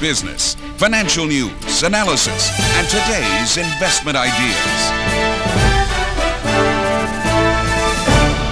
business, financial news, analysis, and today's investment ideas.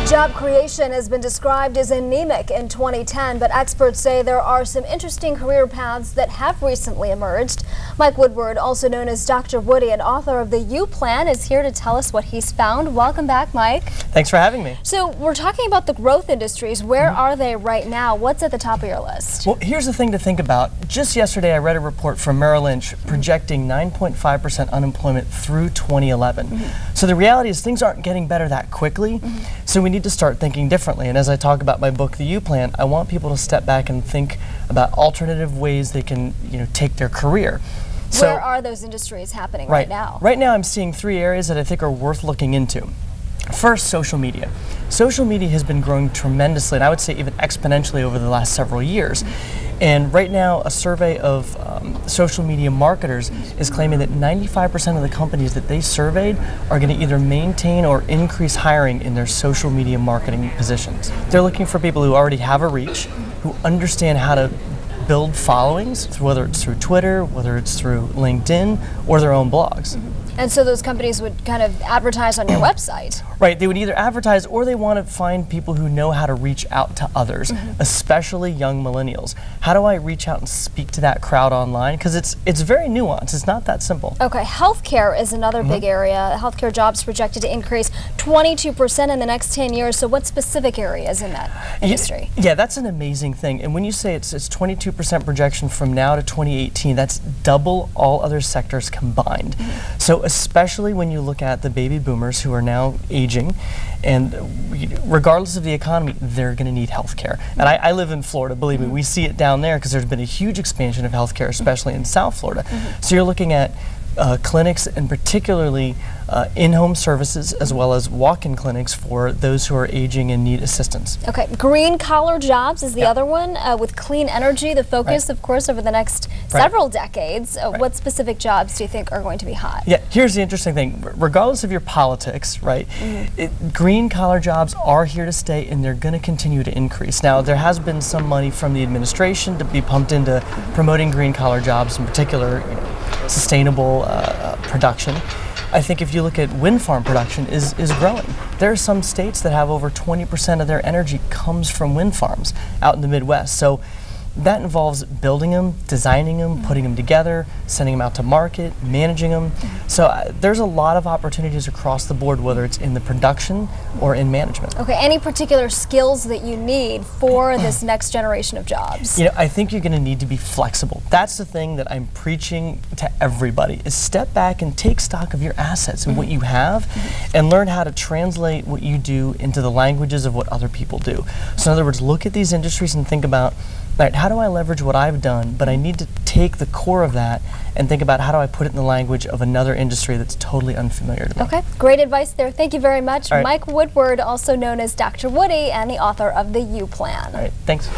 Job creation has been described as anemic in 2010, but experts say there are some interesting career paths that have recently emerged. Mike Woodward, also known as Dr. Woody and author of the U Plan, is here to tell us what he's found. Welcome back, Mike. Thanks for having me. So we're talking about the growth industries. Where are they right now? What's at the top of your list? Well, here's the thing to think about. Just yesterday I read a report from Merrill Lynch projecting 9.5% unemployment through 2011. So the reality is things aren't getting better that quickly. So we need to start thinking differently. And as I talk about my book, The U Plan, I want people to step back and think about alternative ways they can, take their career. So, where are those industries happening right now? Right now I'm seeing three areas that I think are worth looking into. First, social media. Social media has been growing tremendously, and I would say even exponentially over the last several years. And right now, a survey of social media marketers is claiming that 95% of the companies that they surveyed are going to either maintain or increase hiring in their social media marketing positions. They're looking for people who already have a reach, who understand how to build followings, whether it's through Twitter, whether it's through LinkedIn, or their own blogs. And so those companies would kind of advertise on your website. Right, they would either advertise or they want to find people who know how to reach out to others, especially young millennials. How do I reach out and speak to that crowd online? Because it's very nuanced, it's not that simple. Okay, healthcare is another big area. Healthcare jobs projected to increase 22% in the next 10 years. So what specific areas in that industry? Yeah, that's an amazing thing. And when you say it's 22% projection from now to 2018, that's double all other sectors combined. So especially when you look at the baby boomers who are now aging, and regardless of the economy, they're going to need health care. And I live in Florida, believe me, we see it down there because there's been a huge expansion of health care, especially in South Florida. So you're looking at clinics, and particularly in-home services, as well as walk-in clinics for those who are aging and need assistance. Okay, green-collar jobs is the other one, with clean energy, the focus, of course, over the next several decades. What specific jobs do you think are going to be hot? Yeah, here's the interesting thing. Regardless of your politics, green-collar jobs are here to stay, and they're going to continue to increase. Now, there has been some money from the administration to be pumped into promoting green-collar jobs, in particular, sustainable production. I think if you look at wind farm production is growing. There are some states that have over 20% of their energy comes from wind farms out in the Midwest. So that involves building them, designing them, putting them together, sending them out to market, managing them. So there's a lot of opportunities across the board, whether it's in the production or in management. Okay, any particular skills that you need for this next generation of jobs? I think you're going to need to be flexible. That's the thing that I'm preaching to everybody, is step back and take stock of your assets and what you have, and learn how to translate what you do into the languages of what other people do. So in other words, look at these industries and think about, how do I leverage what I've done, but I need to take the core of that and think about how do I put it in the language of another industry that's totally unfamiliar to me. Okay, great advice there. Thank you very much. Mike Woodward, also known as Dr. Woody, and the author of The U Plan. All right, thanks.